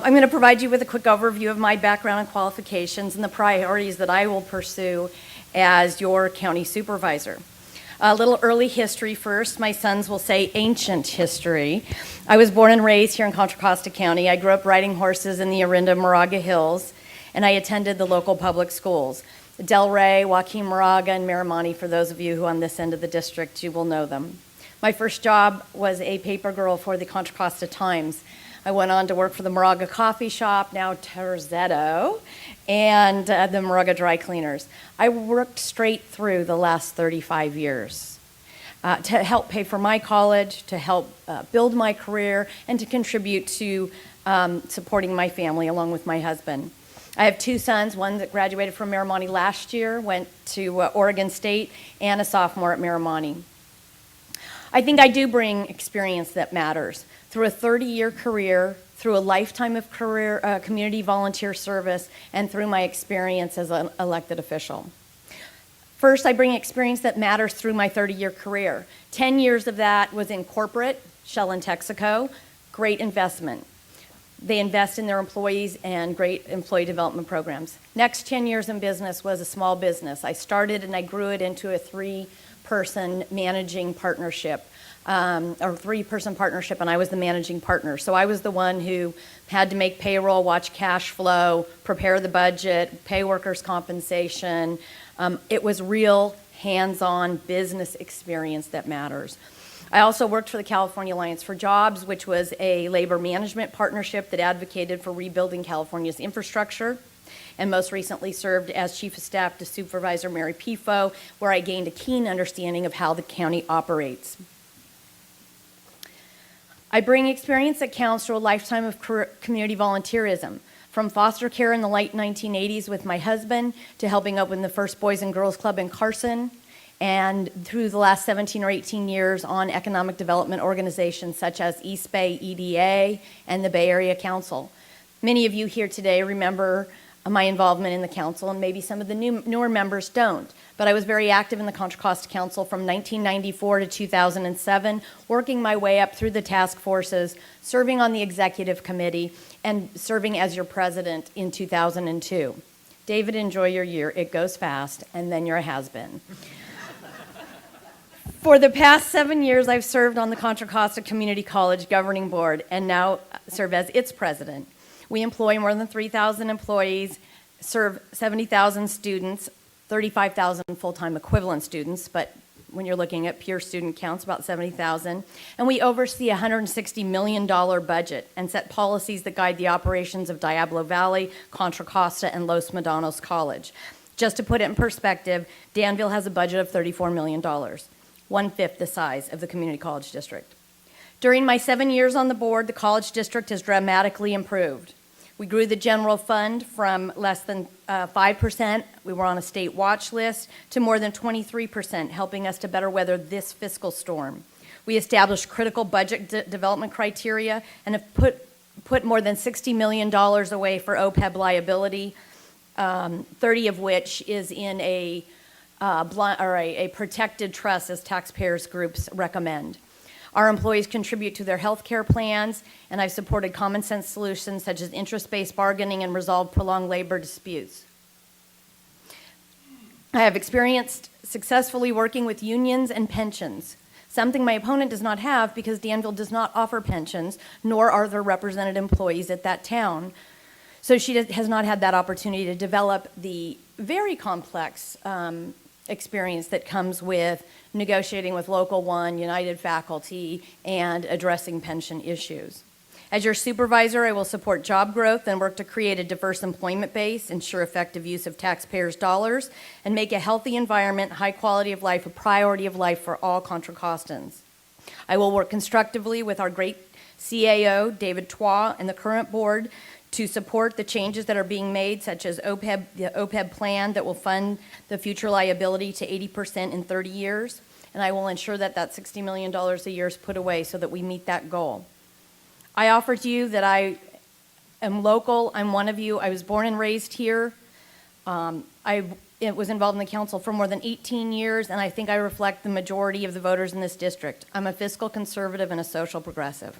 I'm going to provide you with a quick overview of my background and qualifications and the priorities that I will pursue as your county supervisor. A little early history first. My sons will say ancient history. I was born and raised here in Contra Costa County. I grew up riding horses in the Orinda Moraga Hills, and I attended the local public schools. Delray, Joaquin Moraga, and Miramonte, for those of you who are on this end of the district, you will know them. My first job was a paper girl for the Contra Costa Times. I went on to work for the Moraga Coffee Shop, now Terzetto, and the Moraga Dry Cleaners. I worked straight through the last 35 years to help pay for my college, to help build my career, and to contribute to supporting my family along with my husband. I have two sons, one that graduated from Miramonte last year, went to Oregon State, and a sophomore at Miramonte. I think I do bring experience that matters. Through a 30-year career, through a lifetime of community volunteer service, and through my experience as an elected official. First, I bring experience that matters through my 30-year career. 10 years of that was in corporate, Shell and Texaco, great investment. They invest in their employees and great employee development programs. Next 10 years in business was a small business. I started and I grew it into a three-person managing partnership. Or three-person partnership, and I was the managing partner. So I was the one who had to make payroll, watch cash flow, prepare the budget, pay workers' compensation. It was real hands-on business experience that matters. I also worked for the California Alliance for Jobs, which was a labor management partnership that advocated for rebuilding California's infrastructure, and most recently served as Chief of Staff to Supervisor Mary Pifo, where I gained a keen understanding of how the county operates. I bring experience that counts to a lifetime of community volunteerism, from foster care in the late 1980s with my husband to helping open the first Boys and Girls Club in Carson, and through the last 17 or 18 years on economic development organizations such as East Bay EDA and the Bay Area Council. Many of you here today remember my involvement in the council, and maybe some of the newer members don't. But I was very active in the Contra Costa Council from 1994 to 2007, working my way up through the task forces, serving on the executive committee, and serving as your president in 2002. David, enjoy your year. It goes fast, and then you're a has-been. For the past 7 years, I've served on the Contra Costa Community College Governing Board and now serve as its president. We employ more than 3,000 employees, serve 70,000 students, 35,000 full-time equivalent students, but when you're looking at pure student counts, about 70,000. And we oversee a $160 million budget and set policies that guide the operations of Diablo Valley, Contra Costa, and Los Medanos College. Just to put it in perspective, Danville has a budget of $34 million, 1/5 the size of the community college district. During my 7 years on the board, the college district has dramatically improved. We grew the general fund from less than 5%, we were on a state watch list, to more than 23%, helping us to better weather this fiscal storm. We established critical budget development criteria and have put more than $60 million away for OPEB liability, 30 of which is in a protected trust as taxpayers groups recommend. Our employees contribute to their health care plans, and I've supported common sense solutions such as interest-based bargaining and resolve prolonged labor disputes. I have experienced successfully working with unions and pensions, something my opponent does not have because Danville does not offer pensions, nor are there represented employees at that town. So she has not had that opportunity to develop the very complex experience that comes with negotiating with Local 1, United faculty, and addressing pension issues. As your supervisor, I will support job growth and work to create a diverse employment base, ensure effective use of taxpayers' dollars, and make a healthy environment, high quality of life, a priority of life for all Contra Costans. I will work constructively with our great CAO, David Twa, and the current board to support the changes that are being made, such as OPEB, the OPEB plan that will fund the future liability to 80% in 30 years. And I will ensure that that $60 million a year is put away so that we meet that goal. I offer to you that I am local. I'm one of you. I was born and raised here. I was involved in the council for more than 18 years, and I think I reflect the majority of the voters in this district. I'm a fiscal conservative and a social progressive.